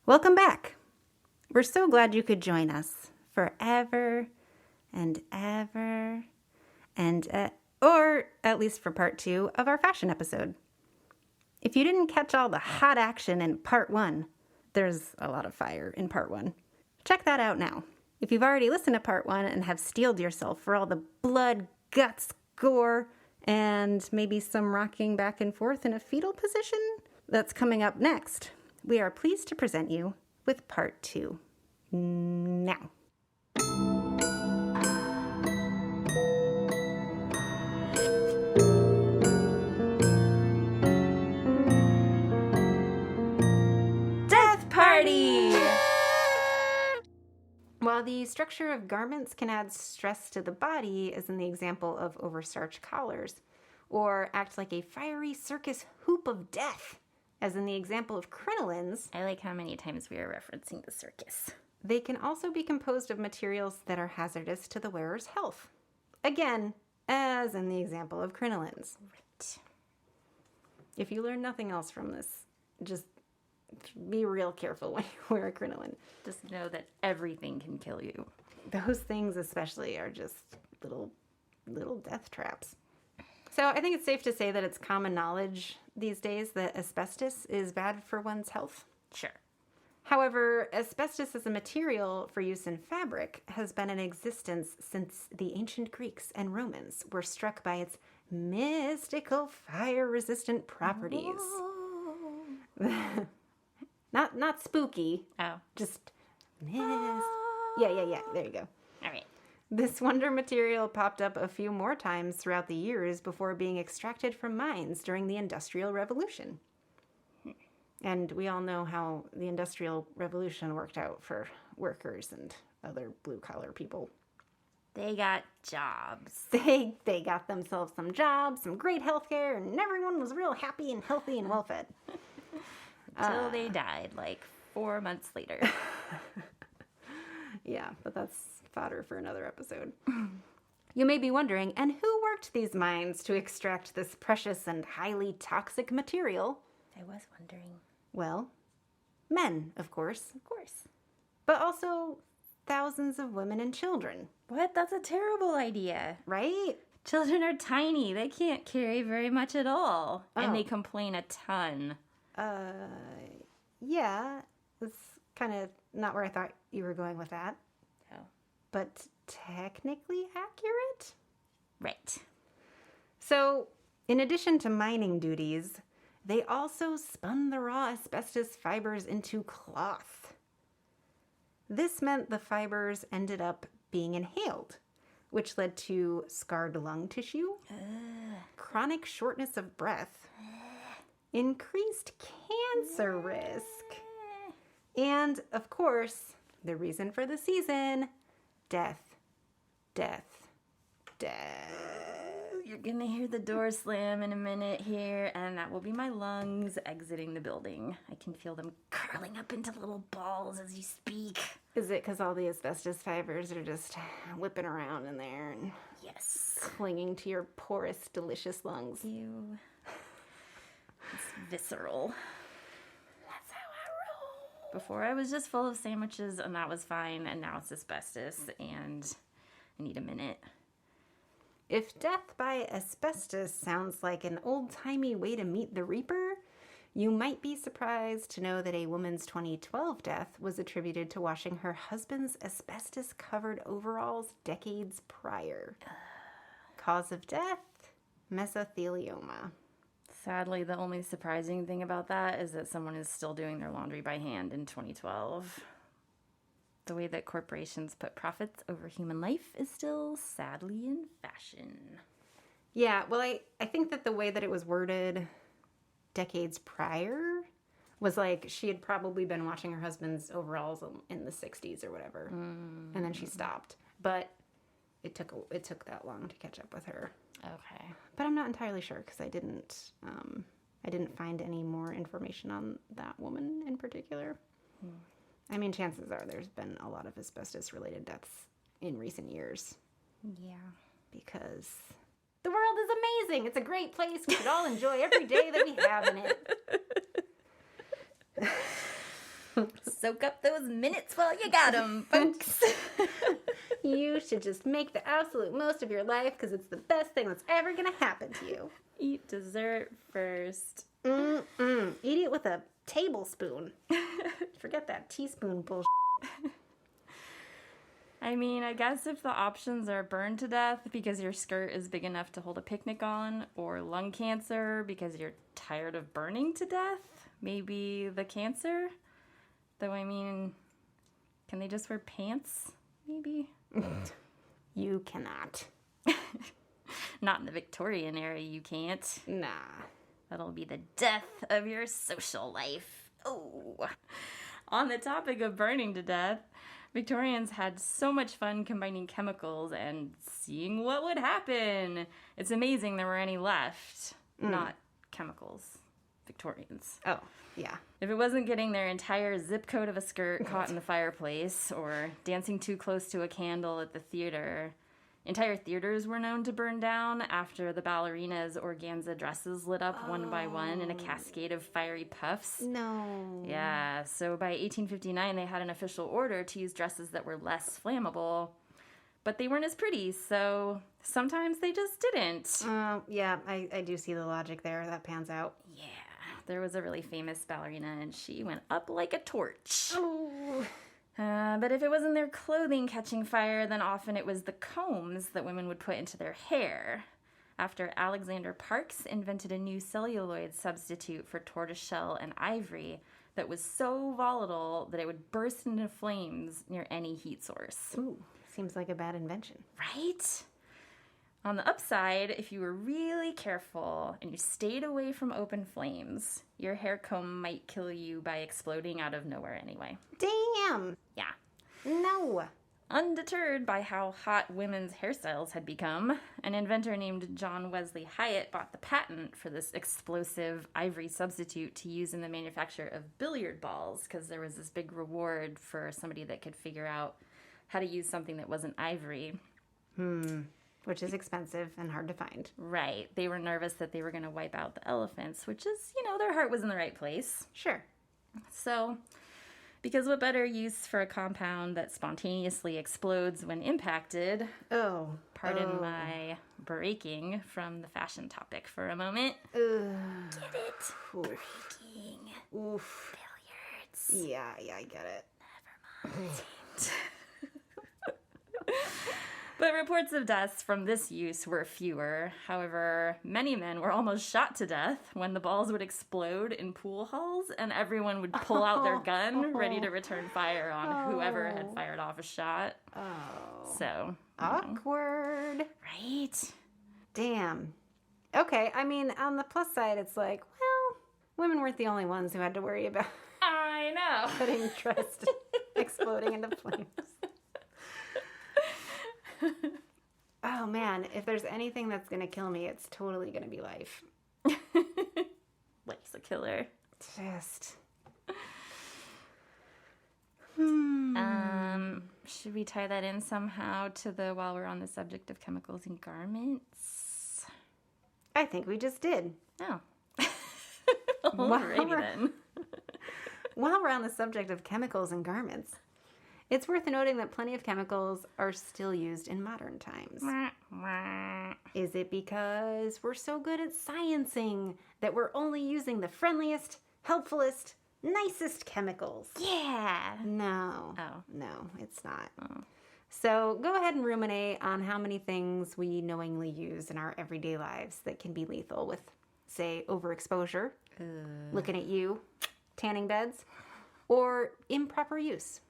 Welcome back. We're so glad you could join us forever and ever or at least for part 2 of our fashion episode. If you didn't catch all the hot action in part 1, there's a lot of fire in part 1. Check that out now. If you've already listened to part 1 and have steeled yourself for all the blood, guts, gore, and maybe some rocking back and forth in a fetal position that's coming up next, we are pleased to present you with part 2. Now. Death party! While the structure of garments can add stress to the body, as in the example of overstarched collars, or act like a fiery circus hoop of death, as in the example of crinolines. I like how many times we are referencing the circus. They can also be composed of materials that are hazardous to the wearer's health. Again, as in the example of crinolines. Right. If you learn nothing else from this, just be real careful when you wear a crinoline. Just know that everything can kill you. Those things especially are just little death traps. So I think it's safe to say that it's common knowledge these days that asbestos is bad for one's health. Sure. However, asbestos as a material for use in fabric has been in existence since the ancient Greeks and Romans were struck by its mystical fire-resistant properties. Not spooky. Oh. Just Yeah, there you go. All right. This wonder material popped up a few more times throughout the years before being extracted from mines during the Industrial Revolution. And we all know how the Industrial Revolution worked out for workers and other blue-collar people. They got jobs. They got themselves some jobs, some great health care, and everyone was real happy and healthy and well-fed. Until they died, like 4 months later. Yeah, but that's fodder for another episode. You may be wondering, and who worked these mines to extract this precious and highly toxic material? I was wondering. Well, men, of course. Of course. But also thousands of women and children. What? That's a terrible idea. Right? Children are tiny. They can't carry very much at all. Oh. And they complain a ton. Yeah. That's kind of not where I thought you were going with that. Oh. But technically accurate? Right. So, in addition to mining duties, they also spun the raw asbestos fibers into cloth. This meant the fibers ended up being inhaled, which led to scarred lung tissue, chronic shortness of breath, increased cancer risk, and, of course, the reason for the season, death. You're gonna hear the door slam in a minute here, and that will be my lungs exiting the building. I can feel them curling up into little balls as you speak. Is it because all the asbestos fibers are just whipping around in there and Yes. clinging to your porous, delicious lungs? Ew. It's visceral. That's how I roll. Before I was just full of sandwiches, and that was fine, and now it's asbestos, and I need a minute. If death by asbestos sounds like an old-timey way to meet the Reaper, you might be surprised to know that a woman's 2012 death was attributed to washing her husband's asbestos-covered overalls decades prior. Cause of death? Mesothelioma. Sadly, the only surprising thing about that is that someone is still doing their laundry by hand in 2012. The way that corporations put profits over human life is still sadly in fashion. Yeah, well, I think that the way that it was worded decades prior was like she had probably been washing her husband's overalls in the 60s or whatever, and then she stopped. But it took that long to catch up with her. Okay. But I'm not entirely sure because I didn't find any more information on that woman in particular. I mean, chances are there's been a lot of asbestos-related deaths in recent years. Yeah. Because the world is amazing. It's a great place. We should all enjoy every day that we have in it. Soak up those minutes while you got them, folks. You should just make the absolute most of your life because it's the best thing that's ever going to happen to you. Eat dessert first. Eat it with a tablespoon. Forget that teaspoon bullshit. I mean, I guess if the options are burned to death because your skirt is big enough to hold a picnic on, or lung cancer because you're tired of burning to death, maybe the cancer. Though, I mean, can they just wear pants? Maybe. You cannot. Not in the Victorian era, you can't. Nah. That'll be the death of your social life. Oh. On the topic of burning to death, Victorians had so much fun combining chemicals and seeing what would happen. It's amazing there were any left. Not chemicals. Victorians. Oh, yeah. If it wasn't getting their entire zip code of a skirt caught in the fireplace or dancing too close to a candle at the theater, entire theaters were known to burn down after the ballerinas' organza dresses lit up one by one in a cascade of fiery puffs. No. Yeah, so by 1859 they had an official order to use dresses that were less flammable, but they weren't as pretty, so sometimes they just didn't. Yeah, I do see the logic there. That pans out. Yeah, there was a really famous ballerina and she went up like a torch. Oh. But if it wasn't their clothing catching fire, then often it was the combs that women would put into their hair. After Alexander Parks invented a new celluloid substitute for tortoiseshell and ivory that was so volatile that it would burst into flames near any heat source. Ooh, seems like a bad invention. Right? On the upside, if you were really careful and you stayed away from open flames, your hair comb might kill you by exploding out of nowhere anyway. Damn. Yeah. No. Undeterred by how hot women's hairstyles had become, an inventor named John Wesley Hyatt bought the patent for this explosive ivory substitute to use in the manufacture of billiard balls because there was this big reward for somebody that could figure out how to use something that wasn't ivory. Which is expensive and hard to find. Right. They were nervous that they were going to wipe out the elephants, which is, their heart was in the right place. Sure. So, because what better use for a compound that spontaneously explodes when impacted? Pardon my breaking from the fashion topic for a moment. Get it? Breaking. Oof. Billiards. Yeah, I get it. Never mind. But reports of deaths from this use were fewer. However, many men were almost shot to death when the balls would explode in pool halls and everyone would pull out their gun ready to return fire on whoever had fired off a shot. Oh. So. Awkward. Right? Damn. Okay, I mean, on the plus side, it's like, well, women weren't the only ones who had to worry about I know. getting dressed exploding into flames. Oh man, if there's anything that's gonna kill me, it's totally gonna be life. Life's a killer. Just. Should we tie that in somehow to while we're on the subject of chemicals in garments? I think we just did. Oh. Alrighty then. While we're on the subject of chemicals in garments, it's worth noting that plenty of chemicals are still used in modern times. Is it because we're so good at sciencing that we're only using the friendliest, helpfulest, nicest chemicals? Yeah. No. Oh. No, it's not. Oh. So go ahead and ruminate on how many things we knowingly use in our everyday lives that can be lethal with, say, overexposure, looking at you, tanning beds, or improper use.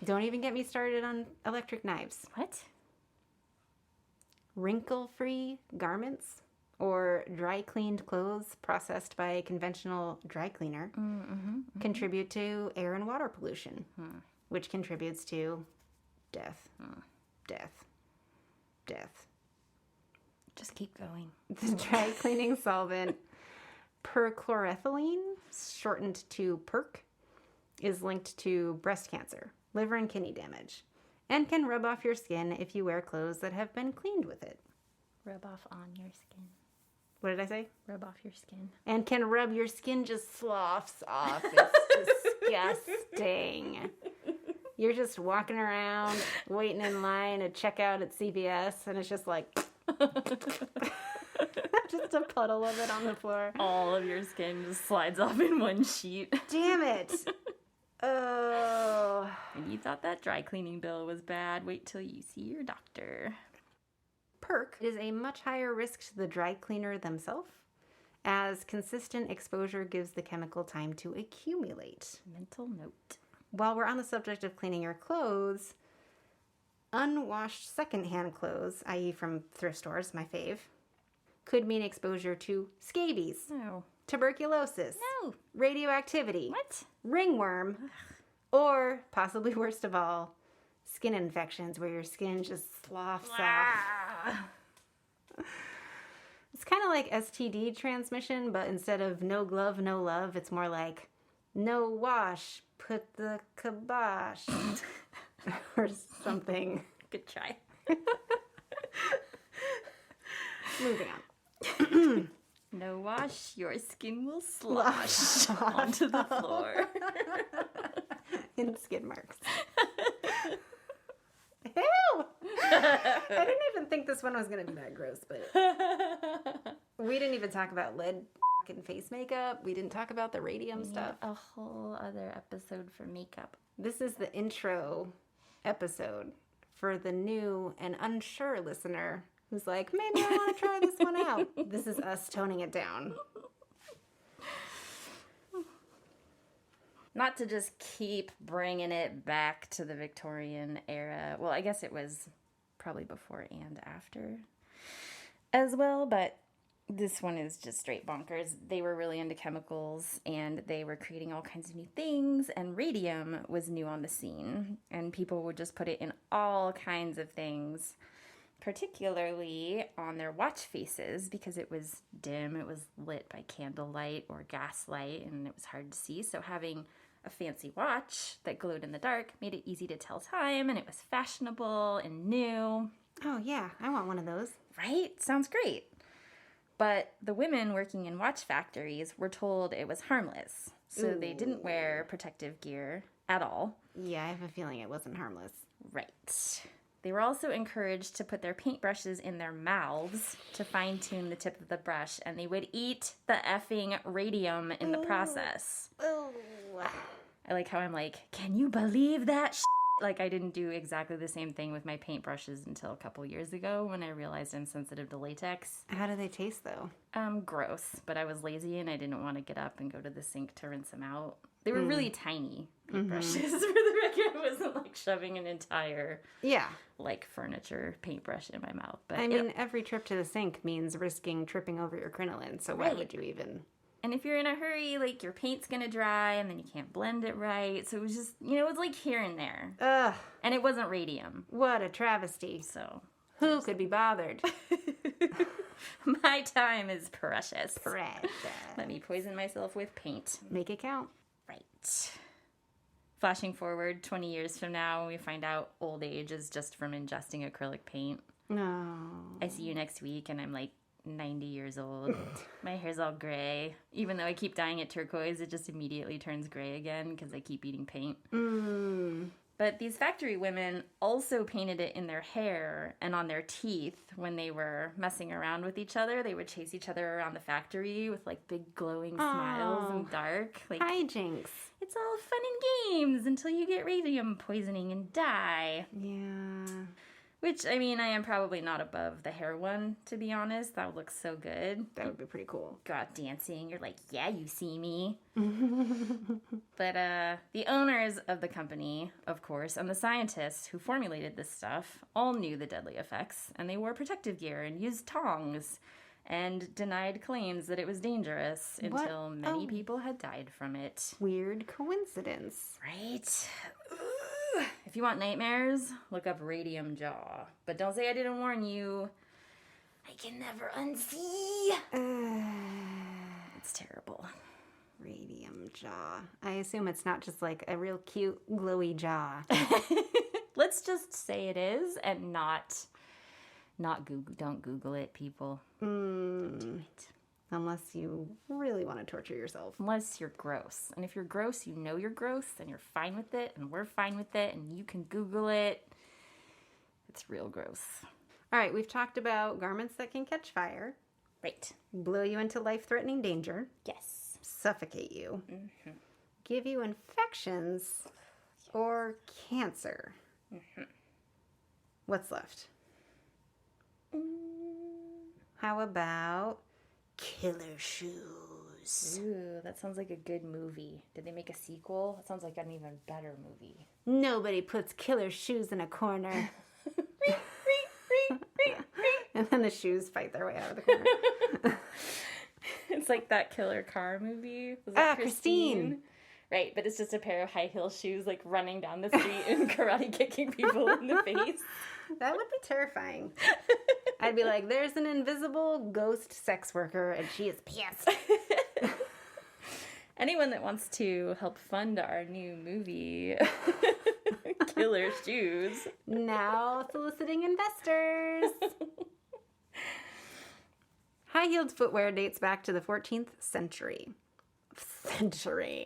Don't even get me started on electric knives. What? Wrinkle-free garments or dry-cleaned clothes processed by a conventional dry cleaner contribute to air and water pollution, which contributes to death. Death. Just keep going. The dry cleaning solvent perchloroethylene, shortened to PERC, is linked to breast cancer, liver and kidney damage, and can rub off your skin if you wear clothes that have been cleaned with it. Rub off on your skin. What did I say? Rub off your skin. And can rub your skin just sloughs off. It's disgusting. You're just walking around, waiting in line at checkout at CVS, and it's just like... just a puddle of it on the floor. All of your skin just slides off in one sheet. Damn it. Oh. And you thought that dry cleaning bill was bad. Wait till you see your doctor. Perk is a much higher risk to the dry cleaner themselves, as consistent exposure gives the chemical time to accumulate. Mental note. While we're on the subject of cleaning your clothes, unwashed secondhand clothes, i.e. from thrift stores, my fave, could mean exposure to scabies, No. tuberculosis, No. radioactivity, What? ringworm, or, possibly worst of all, skin infections where your skin just sloughs off. Ah. It's kind of like STD transmission, but instead of no glove, no love, it's more like no wash, put the kibosh, or something. Good try. Moving on. No wash, your skin will slosh onto the floor. In skid marks. Ew! I didn't even think this one was going to be that gross, but we didn't even talk about lead and face makeup. We didn't talk about the radium stuff. A whole other episode for makeup. This is the intro episode for the new and unsure listener who's like, maybe I want to try this one out. This is us toning it down. Not to just keep bringing it back to the Victorian era. Well, I guess it was probably before and after as well, but this one is just straight bonkers. They were really into chemicals, and they were creating all kinds of new things, and radium was new on the scene, and people would just put it in all kinds of things, particularly on their watch faces, because it was dim, it was lit by candlelight or gaslight, and it was hard to see, so having a fancy watch that glowed in the dark made it easy to tell time, and it was fashionable and new. Oh, yeah, I want one of those. Right? Sounds great. But the women working in watch factories were told it was harmless, so they didn't wear protective gear at all. Yeah, I have a feeling it wasn't harmless. Right. They were also encouraged to put their paintbrushes in their mouths to fine-tune the tip of the brush, and they would eat the effing radium in the process. Oh. I like how I'm like, can you believe that shit? Like, I didn't do exactly the same thing with my paintbrushes until a couple years ago when I realized I'm sensitive to latex. How do they taste, though? Gross, but I was lazy and I didn't want to get up and go to the sink to rinse them out. They were really tiny paintbrushes, for the record. I wasn't, like, shoving an entire, like, furniture paintbrush in my mouth. But I mean, every trip to the sink means risking tripping over your crinoline, so why would you even... And if you're in a hurry, like, your paint's gonna dry, and then you can't blend it right. So it was just, it was, like, here and there. Ugh. And it wasn't radium. What a travesty. So... Who could be bothered? My time is precious. Precious. Let me poison myself with paint. Make it count. Right. Flashing forward 20 years from now, we find out old age is just from ingesting acrylic paint. No. I see you next week, and I'm, like, 90 years old. My hair's all gray. Even though I keep dyeing it turquoise, it just immediately turns gray again because I keep eating paint. But these factory women also painted it in their hair and on their teeth when they were messing around with each other. They would chase each other around the factory with, like, big glowing smiles and dark. Like, hijinks. It's all fun and games until you get radium poisoning and die. Yeah. Which, I mean, I am probably not above the hair one, to be honest. That would look so good. That would be pretty cool. Go out dancing. You're like, yeah, you see me. But the owners of the company, of course, and the scientists who formulated this stuff all knew the deadly effects, and they wore protective gear and used tongs and denied claims that it was dangerous until many people had died from it. Weird coincidence. Right? If you want nightmares, look up radium jaw. But don't say I didn't warn you. I can never unsee. It's terrible. Radium jaw. I assume it's not just like a real cute, glowy jaw. Let's just say it is and not Don't Google it, people. Unless you really want to torture yourself. Unless you're gross. And if you're gross, you know you're gross, and you're fine with it, and we're fine with it, and you can Google it. It's real gross. All right, we've talked about garments that can catch fire, Right. blow you into life-threatening danger, Yes. suffocate you, give you infections, or cancer. What's left? How about killer shoes? Ooh, that sounds like a good movie. Did they make a sequel? That sounds like an even better movie. Nobody puts killer shoes in a corner. And then the shoes fight their way out of the corner. It's like that killer car movie. Was that Christine. Right, but it's just a pair of high heel shoes like running down the street and karate kicking people in the face. That would be terrifying. I'd be like, there's an invisible ghost sex worker and she is pissed. Anyone that wants to help fund our new movie, Killer Shoes. Now soliciting investors. High-heeled footwear dates back to the 14th century.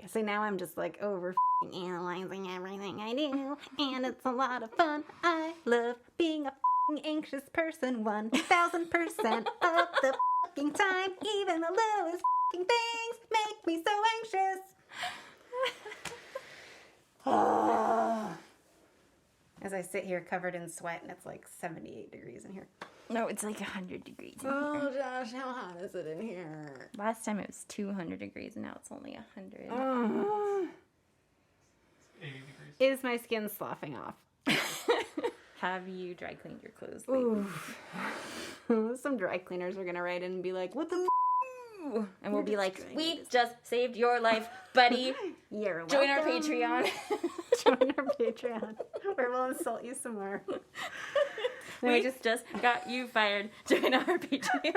So now I'm just like over analyzing everything I do, and it's a lot of fun. I love being a anxious person 1,000% of the time. Even the littlest things make me so anxious. As I sit here covered in sweat, and it's like 78 degrees in here. No, it's like 100 degrees. Oh, Josh, how hot is it in here? Last time it was 200 degrees, and now it's only 100. 80 degrees. Is my skin sloughing off? Have you dry cleaned your clothes lately? Ooh. Some dry cleaners are going to write in and be like, what the And we'll be like, we just saved your life, buddy. You're Join our welcome. Patreon. Join our Patreon. Or we'll insult you some more. We just got you fired. Join our Patreon.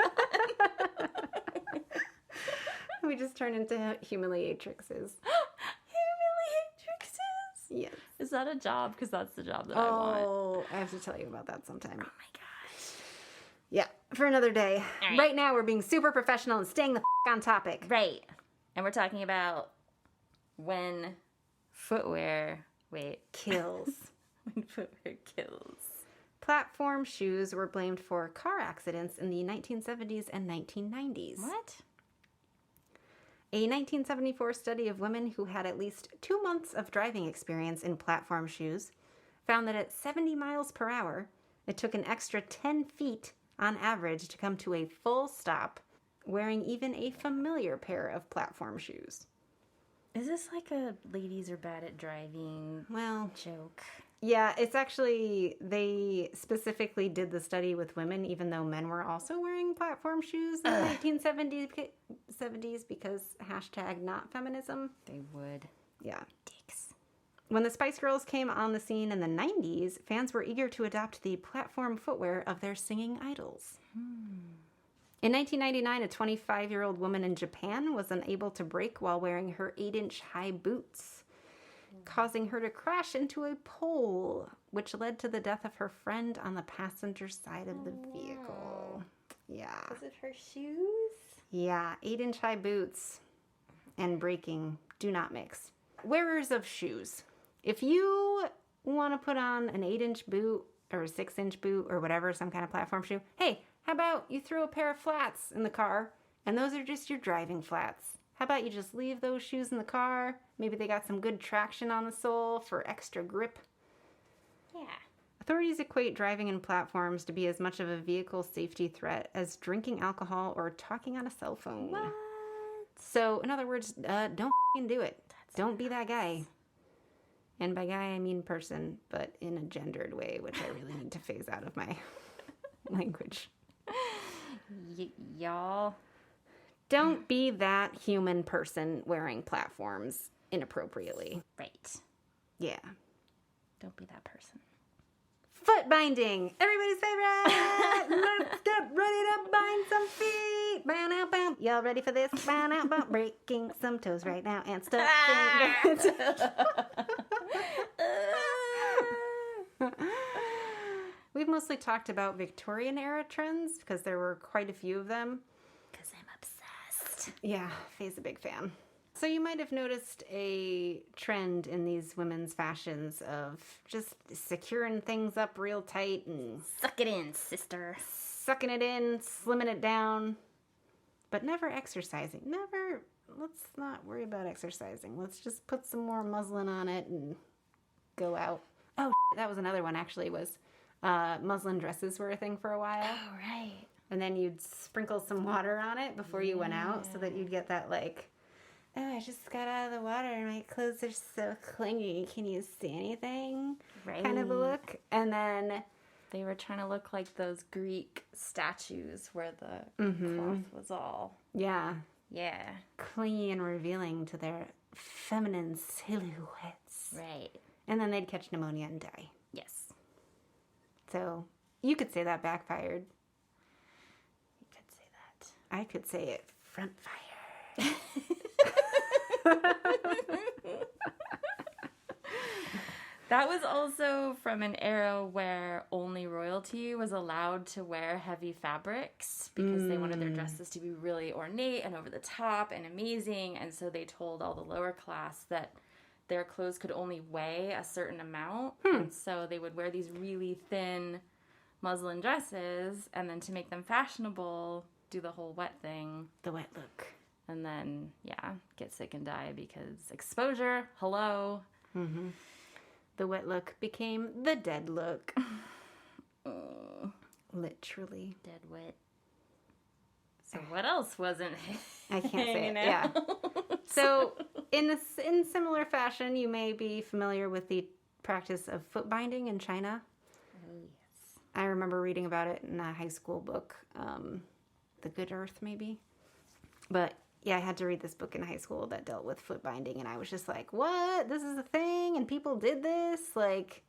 We just turn into humiliatrixes. Humiliatrixes? Yes. Is that a job? Because that's the job that I want. Oh, I have to tell you about that sometime. Oh my gosh. Yeah, for another day. All Right now, we're being super professional and staying the on topic. Right. And we're talking about when footwear... Wait. Kills. When footwear kills. Platform shoes were blamed for car accidents in the 1970s and 1990s. What? A 1974 study of women who had at least 2 months of driving experience in platform shoes found that at 70 miles per hour, it took an extra 10 feet on average to come to a full stop wearing even a familiar pair of platform shoes. Is this like a ladies are bad at driving joke? Yeah, it's actually, they specifically did the study with women, even though men were also wearing platform shoes in the 1970s because hashtag not feminism. They would. Yeah. Dicks. When the Spice Girls came on the scene in the 90s, fans were eager to adopt the platform footwear of their singing idols. In 1999, a 25-year-old woman in Japan was unable to brake while wearing her 8-inch high boots, causing her to crash into a pole, which led to the death of her friend on the passenger side of the vehicle. Yeah. Was it her shoes? Yeah, 8-inch high boots and braking do not mix. Wearers of shoes. If you want to put on an 8-inch boot or a 6-inch boot or whatever, some kind of platform shoe, hey, how about you throw a pair of flats in the car and those are just your driving flats? How about you just leave those shoes in the car? Maybe they got some good traction on the sole for extra grip. Yeah. Authorities equate driving in platforms to be as much of a vehicle safety threat as drinking alcohol or talking on a cell phone. What? So, in other words, don't f***ing do it. Don't be that guy. And by guy, I mean person, but in a gendered way, which I really need to phase out of my language. Y'all. Don't be that human person wearing platforms inappropriately. Right. Yeah. Don't be that person. Foot binding, everybody's favorite. Let's get ready to bind some feet. Bow now, bow. Y'all ready for this? Bow now, bow. Breaking some toes right now and stuff. We've most mostly talked about Victorian era trends because there were quite a few of them. Because I'm obsessed. Yeah, Faye's a big fan. So you might have noticed a trend in these women's fashions of just securing things up real tight and Suck it in, sister. sucking it in, slimming it down, but never exercising. Never, let's not worry about exercising. Let's just put some more muslin on it and go out. Oh, that was another one actually, was muslin dresses were a thing for a while. Oh, right. And then you'd sprinkle some water on it before you went out so that you'd get that like, oh, I just got out of the water and my clothes are so clingy. Can you see anything? Right. Kind of a look. And then They were trying to look like those Greek statues where the cloth was all, yeah, yeah, clingy and revealing to their feminine silhouettes. right. And then they'd catch pneumonia and die. Yes, So you could say that backfired. you could say that. I could say it front fire. That was also from an era where only royalty was allowed to wear heavy fabrics because they wanted their dresses to be really ornate and over the top and amazing. And so they told all the lower class that their clothes could only weigh a certain amount. And so they would wear these really thin muslin dresses, and then to make them fashionable, do the whole wet thing. The wet look. And then, yeah, get sick and die because exposure, hello. The wet look became the dead look. Literally. Dead wet. So what else wasn't I can't say it. hanging Yeah. out? So in similar fashion, you may be familiar with the practice of foot binding in China. Oh, yes. I remember reading about it in a high school book, The Good Earth, maybe. But yeah, I had to read this book in high school that dealt with foot binding, and I was just like, what? This is a thing? And people did this? Like,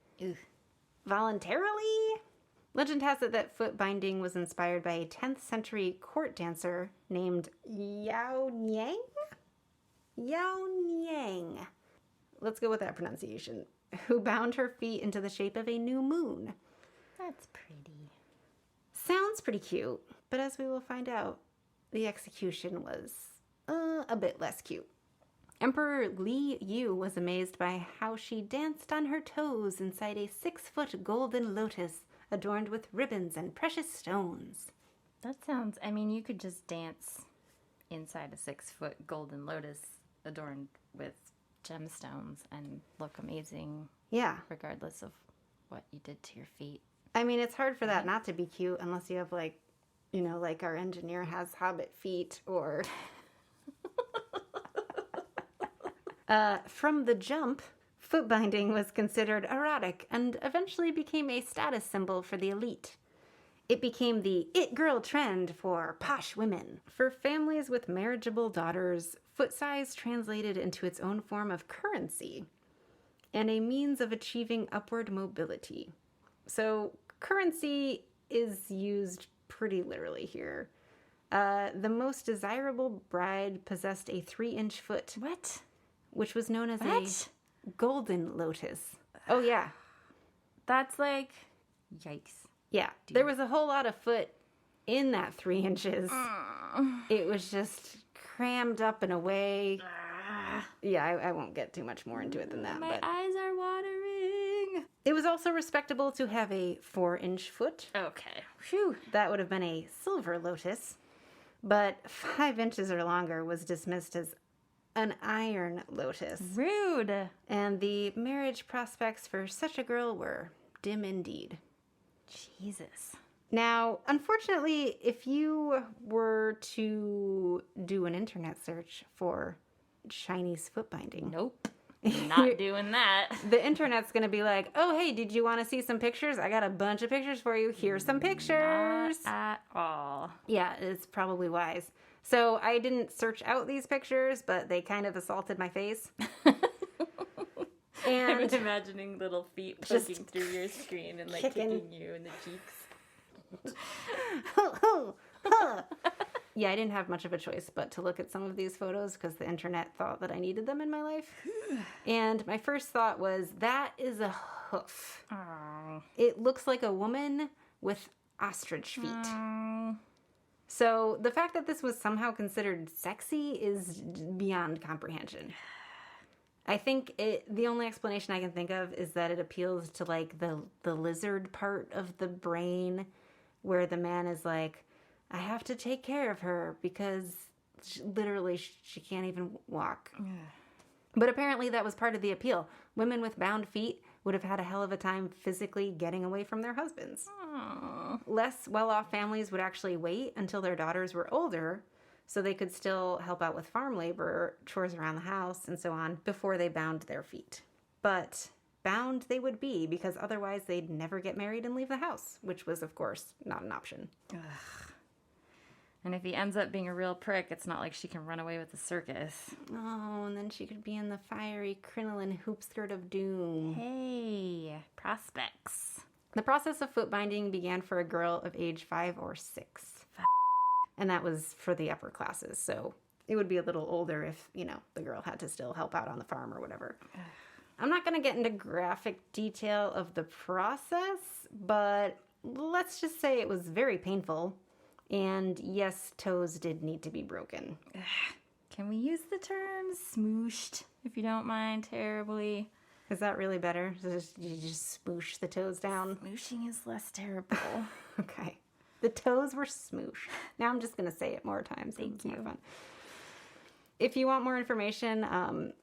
voluntarily? Legend has it that foot binding was inspired by a 10th century court dancer named Yao Niang? Yao Niang. Let's go with that pronunciation. Who bound her feet into the shape of a new moon. That's pretty. Sounds pretty cute, but as we will find out, the execution was a bit less cute. Emperor Li Yu was amazed by how she danced on her toes inside a 6-foot golden lotus adorned with ribbons and precious stones. That sounds, I mean, you could just dance inside a 6-foot golden lotus adorned with gemstones and look amazing Yeah. regardless of what you did to your feet. I mean, it's hard for that not to be cute unless you have, like, you know, like our engineer has hobbit feet or... From the jump, foot binding was considered erotic and eventually became a status symbol for the elite. It became the it girl trend for posh women. For families with marriageable daughters, foot size translated into its own form of currency and a means of achieving upward mobility. So currency is used pretty literally here. The most desirable bride possessed a 3-inch foot. What? Which was known as What? a golden lotus. Oh, yeah. That's like, yikes. Yeah. There was a whole lot of foot in that 3 inches. It was just crammed up in a way. Yeah, I won't get too much more into it than that. My But eyes are watering. it was also respectable to have a 4-inch foot. Okay. Phew. That would have been a silver lotus. But 5 inches or longer was dismissed as an iron lotus. Rude. And the marriage prospects for such a girl were dim indeed. Jesus. Now, unfortunately, if you were to do an internet search for Chinese foot binding, Nope. Not doing that. the internet's going to be like, oh, hey, did you want to see some pictures? I got a bunch of pictures for you. Here's some pictures. Not at all. Yeah, it's probably wise. So I didn't search out these pictures, but they kind of assaulted my face. I'm And imagining little feet Just poking through your screen and like kicking. kicking you in the cheeks. yeah, I didn't have much of a choice but to look at some of these photos because the internet thought that I needed them in my life. And my first thought was, that is a hoof. Oh. It looks like a woman with ostrich feet. Oh. So the fact that this was somehow considered sexy is beyond comprehension. I think the only explanation I can think of is that it appeals to like the lizard part of the brain where the man is like, I have to take care of her because literally she can't even walk. But apparently that was part of the appeal. Women with bound feet would have had a hell of a time physically getting away from their husbands. Aww. Less well-off families would actually wait until their daughters were older so they could still help out with farm labor, chores around the house, and so on before they bound their feet. But bound they would be because otherwise they'd never get married and leave the house, which was, of course, not an option. Ugh. And if he ends up being a real prick, it's not like she can run away with the circus. Oh, and then she could be in the fiery crinoline hoop skirt of doom. Hey, prospects. The process of foot binding began for a girl of age 5 or 6. And that was for the upper classes, so it would be a little older if, the girl had to still help out on the farm or whatever. I'm not going to get into graphic detail of the process, but let's just say it was very painful. And yes, toes did need to be broken. Can we use the term smooshed, if you don't mind terribly? Is that really better? You just smoosh the toes down? Smooshing is less terrible. Okay. The toes were smoosh. Now I'm just going to say it more times. Thank you. More fun. If you want more information,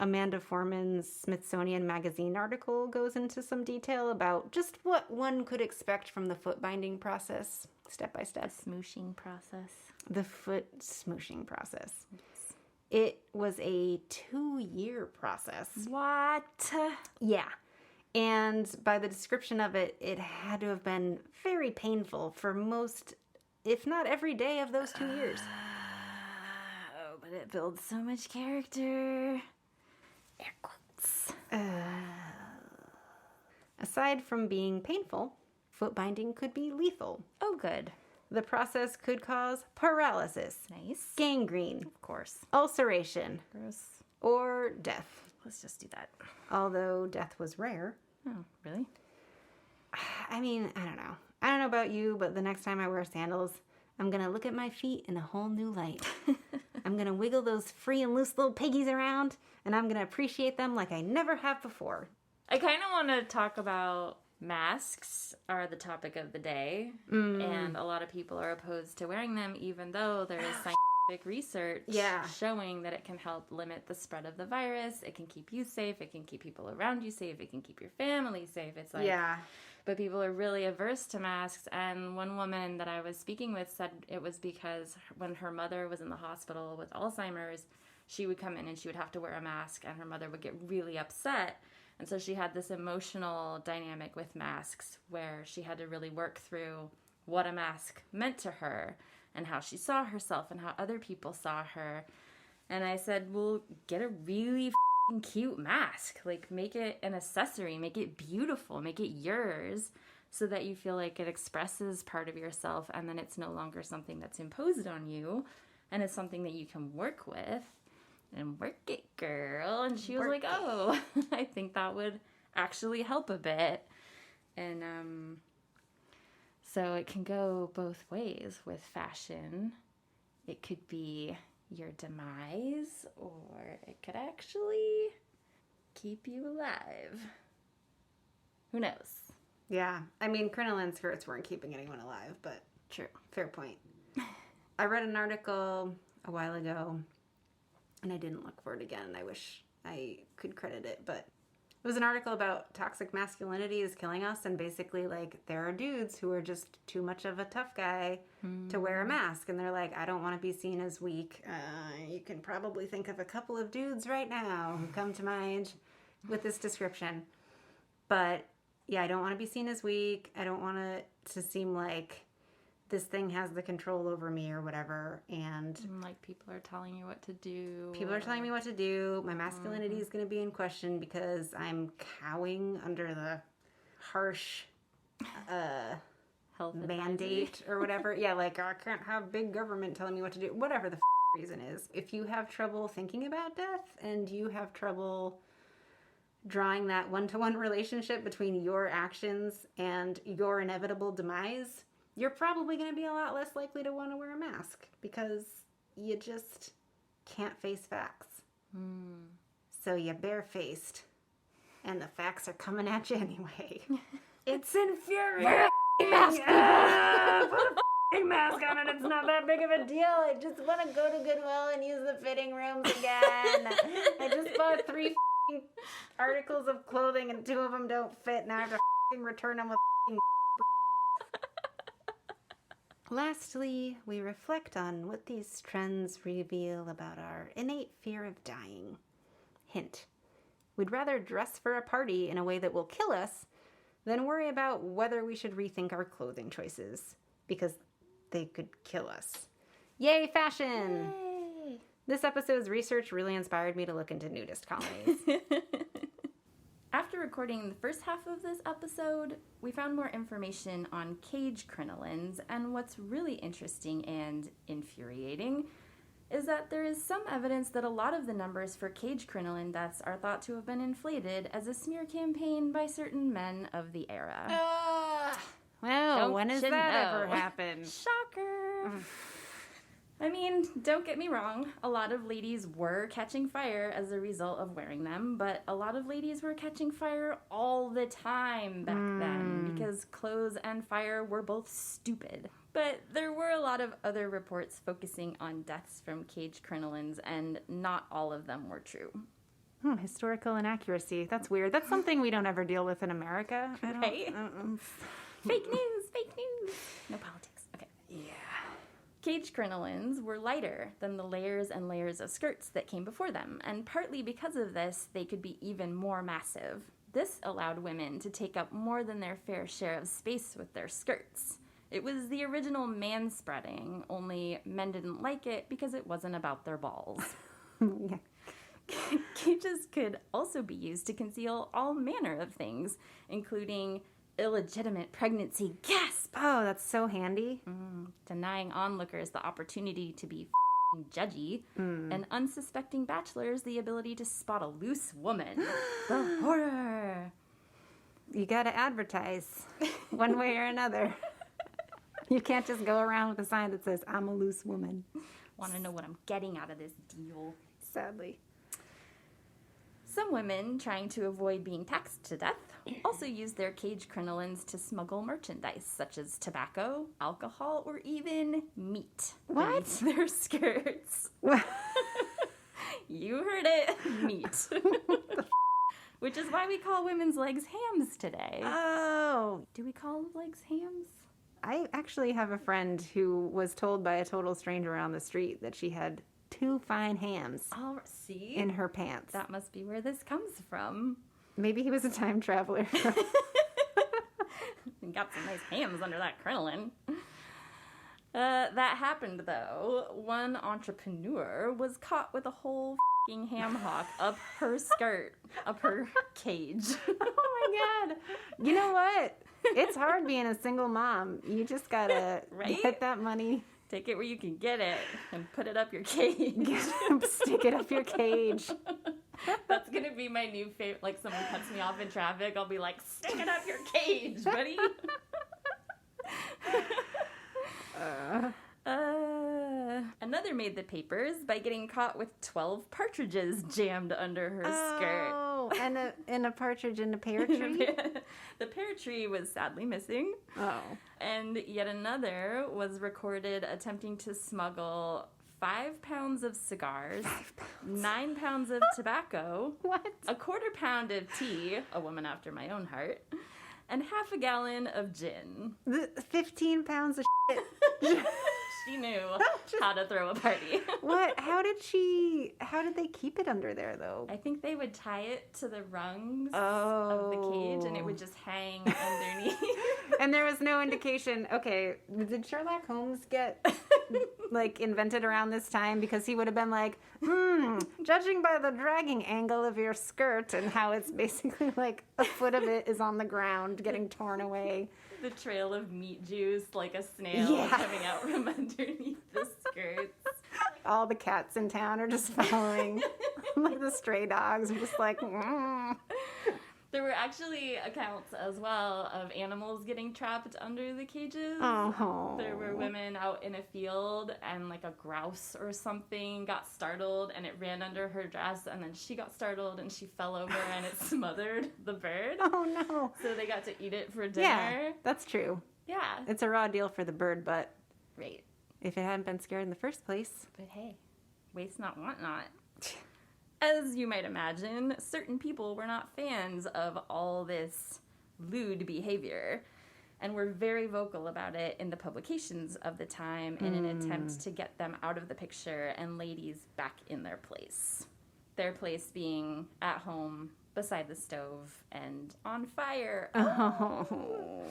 Amanda Foreman's Smithsonian Magazine article goes into some detail about just what one could expect from the foot binding process, step by step. Smooshing process. The foot smooshing process. It was a 2-year process. What? Yeah. And by the description of it, it had to have been very painful for most, if not every day of those 2 years. Oh, but it builds so much character. Air quotes. Aside from being painful, foot binding could be lethal. Oh, good. The process could cause paralysis, Nice. gangrene, Of course. ulceration, Gross. or death. Let's just do that. Although death was rare. Oh, really? I mean, I don't know. I don't know about you, but the next time I wear sandals, I'm going to look at my feet in a whole new light. I'm going to wiggle those free and loose little piggies around, and I'm going to appreciate them like I never have before. I kind of want to talk about masks are the topic of the day, and a lot of people are opposed to wearing them, even though there is scientific research showing that it can help limit the spread of the virus. It can keep you safe. It can keep people around you safe. It can keep your family safe. It's like, but people are really averse to masks. And one woman that I was speaking with said it was because when her mother was in the hospital with Alzheimer's, she would come in and she would have to wear a mask, and her mother would get really upset. And so she had this emotional dynamic with masks where she had to really work through what a mask meant to her and how she saw herself and how other people saw her. And I said, well, get a really cute mask. Like, make it an accessory, make it beautiful, make it yours so that you feel like it expresses part of yourself, and then it's no longer something that's imposed on you and it's something that you can work with. And work it, girl. And she was like, oh, I think that would actually help a bit. And so it can go both ways with fashion. It could be your demise, or it could actually keep you alive. Who knows? Yeah. I mean, crinoline skirts weren't keeping anyone alive, but True. fair point. I read an article a while ago, and I didn't look for it again. I wish I could credit it, but it was an article about toxic masculinity is killing us, and basically, like, there are dudes who are just too much of a tough guy to wear a mask, and they're like, I don't want to be seen as weak. You can probably think of a couple of dudes right now who come to mind with this description. But, yeah, I don't want to be seen as weak. I don't want it to seem like this thing has the control over me or whatever, and like people are telling you what to do. People are telling me what to do. My masculinity is going to be in question because I'm cowing under the harsh Health mandate or whatever. Yeah, like, I can't have big government telling me what to do. Whatever the reason is. If you have trouble thinking about death and you have trouble drawing that one-to-one relationship between your actions and your inevitable demise, you're probably going to be a lot less likely to want to wear a mask because you just can't face facts. So you're barefaced, and the facts are coming at you anyway. It's infuriating. Mask, put a mask on it. It's not that big of a deal. I just want to go to Goodwill and use the fitting rooms again. I just bought 3 articles of clothing and 2 of them don't fit. Now I have to return them with Lastly, we reflect on what these trends reveal about our innate fear of dying. Hint: we'd rather dress for a party in a way that will kill us than worry about whether we should rethink our clothing choices, because they could kill us. Yay, fashion! Yay. This episode's research really inspired me to look into nudist colonies. After recording the first half of this episode, we found more information on cage crinolines, and what's really interesting and infuriating is that there is some evidence that a lot of the numbers for cage crinoline deaths are thought to have been inflated as a smear campaign by certain men of the era. Well, when has Don't you that know? ever happened? Shocker! I mean, don't get me wrong, a lot of ladies were catching fire as a result of wearing them, but a lot of ladies were catching fire all the time back then because clothes and fire were both stupid. But there were a lot of other reports focusing on deaths from cage crinolines, and not all of them were true. Historical inaccuracy. That's weird. That's something we don't ever deal with in America. Right? Fake news, fake news. No politics. Okay. Yeah. Cage crinolines were lighter than the layers and layers of skirts that came before them, and partly because of this, they could be even more massive. This allowed women to take up more than their fair share of space with their skirts. It was the original manspreading, only men didn't like it because it wasn't about their balls. Yeah. Cages could also be used to conceal all manner of things, including illegitimate pregnancy, gasp! Oh, that's so handy. Denying onlookers the opportunity to be judgy, and unsuspecting bachelors the ability to spot a loose woman. The horror! You gotta advertise one way or another. You can't just go around with a sign that says, "I'm a loose woman." Want to know what I'm getting out of this deal? Sadly. Some women, trying to avoid being taxed to death, also use their cage crinolines to smuggle merchandise such as tobacco, alcohol, or even meat. What? beneath their skirts. You heard it. Meat. Which is why we call women's legs hams today. Oh. Do we call legs hams? I actually have a friend who was told by a total stranger on the street that she had 2 fine hams Oh, see? in her pants. That must be where this comes from. Maybe he was a time traveler. And got some nice hams under that crinoline. That happened, though. One entrepreneur was caught with a whole f***ing ham hock up her skirt, up her cage. Oh my God. You know what? It's hard being a single mom. You just gotta Right? get that money. Take it where you can get it and put it up your cage. Stick it up your cage. That's going to be my new favorite. Like, someone cuts me off in traffic, I'll be like, stick it up your cage, buddy. Another made the papers by getting caught with 12 partridges jammed under her skirt. Oh, and a partridge in a pear tree? The pear tree was sadly missing. Oh. And yet another was recorded attempting to smuggle 5 pounds of cigars, 9 pounds of tobacco, What? a quarter pound of tea, a woman after my own heart, and half a gallon of gin. 15 pounds of shit. She knew how to throw a party. What? How did they keep it under there, though? I think they would tie it to the rungs of the cage, and it would just hang underneath. And there was no indication. Okay, did Sherlock Holmes get, like, invented around this time? Because he would have been like, judging by the dragging angle of your skirt and how it's basically like a foot of it is on the ground getting torn away. The trail of meat juice, like a snail coming out from underneath the skirts. All the cats in town are just following. Like the stray dogs are just like, There were actually accounts as well of animals getting trapped under the cages. Oh. There were women out in a field and like a grouse or something got startled and it ran under her dress and then she got startled and she fell over and it smothered the bird. Oh, no. So they got to eat it for dinner. Yeah, that's true. Yeah. It's a raw deal for the bird, but Right. if it hadn't been scared in the first place. But hey, waste not, want not. As you might imagine, certain people were not fans of all this lewd behavior and were very vocal about it in the publications of the time in an attempt to get them out of the picture and ladies back in their place. Their place being at home, beside the stove, and on fire. Oh.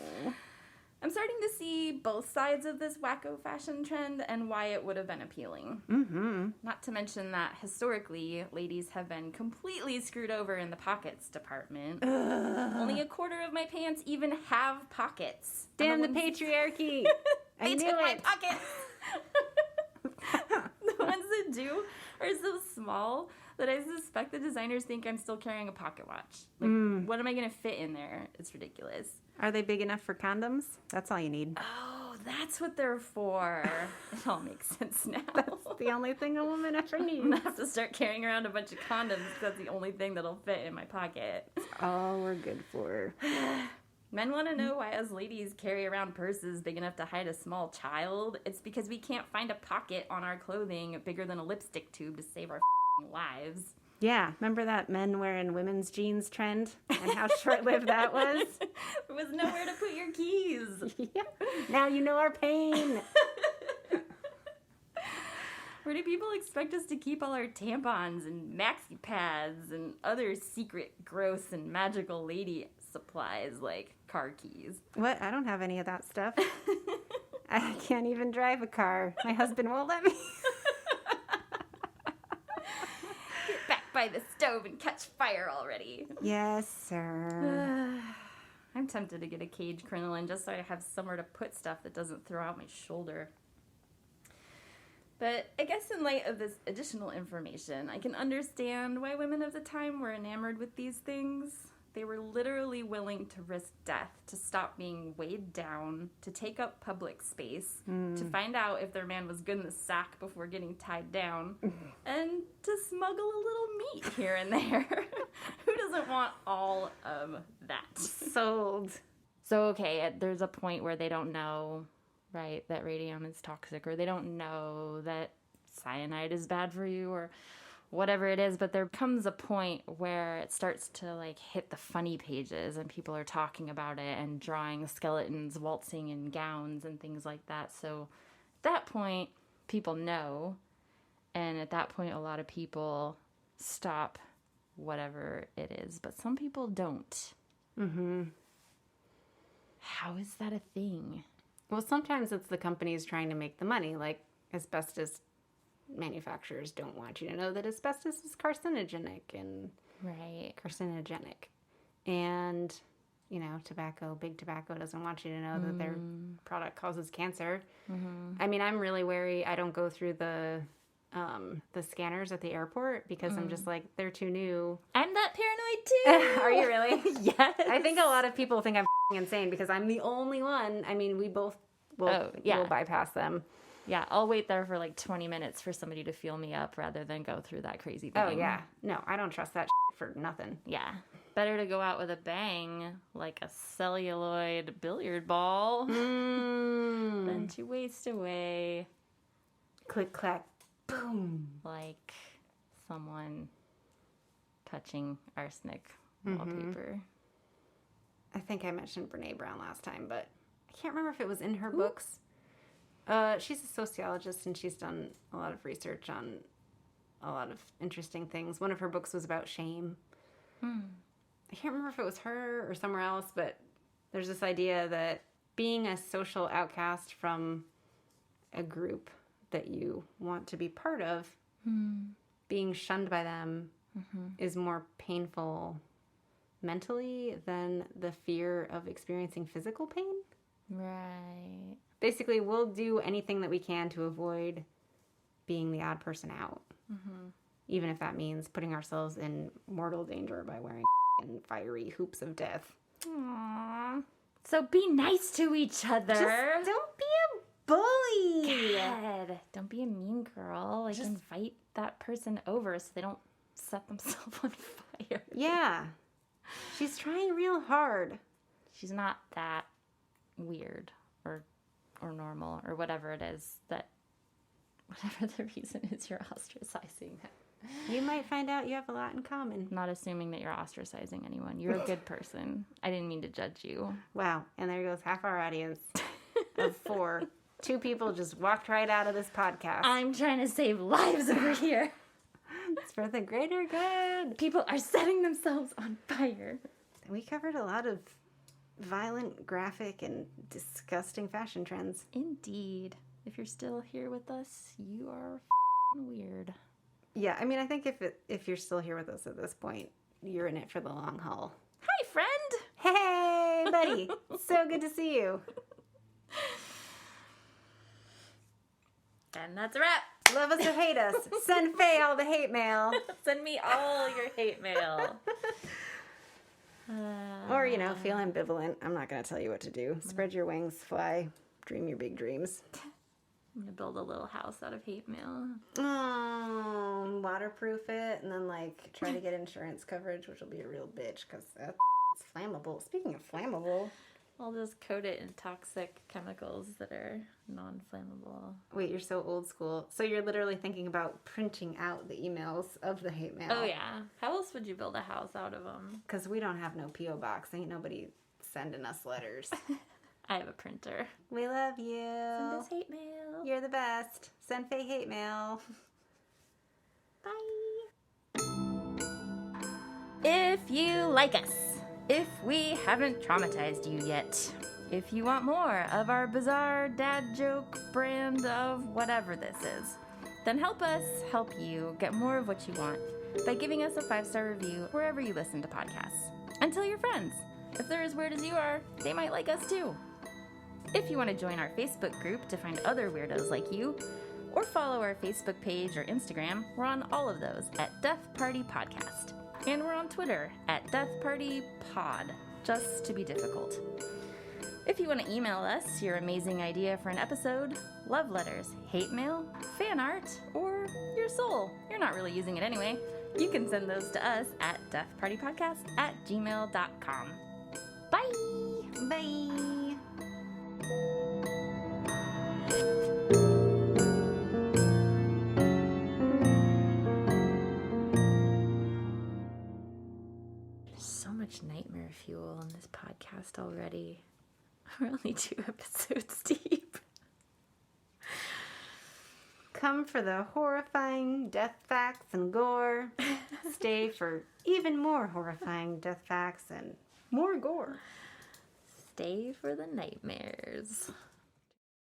I'm starting to see both sides of this wacko fashion trend and why it would have been appealing. Mm-hmm. Not to mention that historically, ladies have been completely screwed over in the pockets department. Only a quarter of my pants even have pockets. Damn the patriarchy. I They knew took my it. pockets. The ones that do are so small that I suspect the designers think I'm still carrying a pocket watch. Like, what am I going to fit in there? It's ridiculous. Are they big enough for condoms? That's all you need. Oh, that's what they're for. It all makes sense now. That's the only thing a woman ever I'm needs. gonna have to start carrying around a bunch of condoms because that's the only thing that'll fit in my pocket. All we're good for. Men want to know why us ladies carry around purses big enough to hide a small child. It's because we can't find a pocket on our clothing bigger than a lipstick tube to save our lives. Yeah, remember that men wearing women's jeans trend and how short-lived that was? There was nowhere to put your keys. Yeah. Now you know our pain. Where do people expect us to keep all our tampons and maxi pads and other secret, gross, and magical lady supplies like car keys? What? I don't have any of that stuff. I can't even drive a car. My husband won't let me. Get back by the stove and catch fire already. Yes, sir. I'm tempted to get a cage crinoline just so I have somewhere to put stuff that doesn't throw out my shoulder. But I guess in light of this additional information, I can understand why women of the time were enamored with these things. They were literally willing to risk death to stop being weighed down, to take up public space, to find out if their man was good in the sack before getting tied down, and to smuggle a little meat here and there. Who doesn't want all of that? Sold. So, okay, there's a point where they don't know, right, that radium is toxic, or they don't know that cyanide is bad for you, or whatever it is, but there comes a point where it starts to like hit the funny pages and people are talking about it and drawing skeletons waltzing in gowns and things like that. So at that point, people know, and at that point, a lot of people stop whatever it is, but some people don't. Mm-hmm. How is that a thing? Well, sometimes it's the companies trying to make the money, like asbestos manufacturers don't want you to know that asbestos is carcinogenic and Right. and you know, big tobacco doesn't want you to know that their product causes cancer. I mean, I'm really wary. I don't go through the scanners at the airport because I'm just like, they're too new. I'm that paranoid too. Are you really? Yes. I think a lot of people think I'm insane because I'm the only one. I mean, we both will bypass them. Yeah, I'll wait there for like 20 minutes for somebody to feel me up rather than go through that crazy thing. Oh, yeah. No, I don't trust that for nothing. Yeah. Better to go out with a bang, like a celluloid billiard ball, than to waste away Click, clack, boom. like someone touching arsenic wallpaper. I think I mentioned Brene Brown last time, but I can't remember if it was in her books. She's a sociologist, and she's done a lot of research on a lot of interesting things. One of her books was about shame. I can't remember if it was her or somewhere else, but there's this idea that being a social outcast from a group that you want to be part of, being shunned by them is more painful mentally than the fear of experiencing physical pain. Right. Basically, we'll do anything that we can to avoid being the odd person out. Even if that means putting ourselves in mortal danger by wearing and fiery hoops of death. Aww. So be nice to each other. Just don't be a bully. God, don't be a mean girl. Like, invite that person over so they don't set themselves on fire. Yeah. She's trying real hard. She's not that weird or normal or whatever it is that, whatever the reason is you're ostracizing them. You might find out you have a lot in common. Not assuming that you're ostracizing anyone. You're a good person. I didn't mean to judge you. Wow. And there goes half our audience of 4. 2 people just walked right out of this podcast. I'm trying to save lives over here. It's for the greater good. People are setting themselves on fire. We covered a lot of violent, graphic, and disgusting fashion trends. Indeed. If you're still here with us, you are weird. Yeah, I mean, I think if you're still here with us at this point, you're in it for the long haul. Hi, friend. Hey, buddy. So good to see you. And that's a wrap. Love us or hate us. Send Faye all the hate mail. Send me all your hate mail. Or, feel ambivalent. I'm not going to tell you what to do. Spread your wings, fly, dream your big dreams. I'm going to build a little house out of hate mail. Oh, waterproof it, and then, try to get insurance coverage, which will be a real bitch, because it's flammable. Speaking of flammable... I'll just coat it in toxic chemicals that are non-flammable. Wait, you're so old school. So you're literally thinking about printing out the emails of the hate mail. Oh, yeah. How else would you build a house out of them? Because we don't have no P.O. box. Ain't nobody sending us letters. I have a printer. We love you. Send us hate mail. You're the best. Send Faye hate mail. Bye. If you like us, if we haven't traumatized you yet, if you want more of our bizarre dad joke brand of whatever this is, then help us help you get more of what you want by giving us a 5-star review wherever you listen to podcasts. And tell your friends. If they're as weird as you are, they might like us too. If you want to join our Facebook group to find other weirdos like you, or follow our Facebook page or Instagram, we're on all of those at Death Party Podcast. And we're on Twitter at Death Party Pod, just to be difficult. If you want to email us your amazing idea for an episode, love letters, hate mail, fan art, or your soul, you're not really using it anyway, you can send those to us at deathpartypodcast@gmail.com. Bye! Bye! So much nightmare fuel on this podcast already. We're only 2 episodes deep. Come for the horrifying death facts and gore. Stay for even more horrifying death facts and more gore. Stay for the nightmares.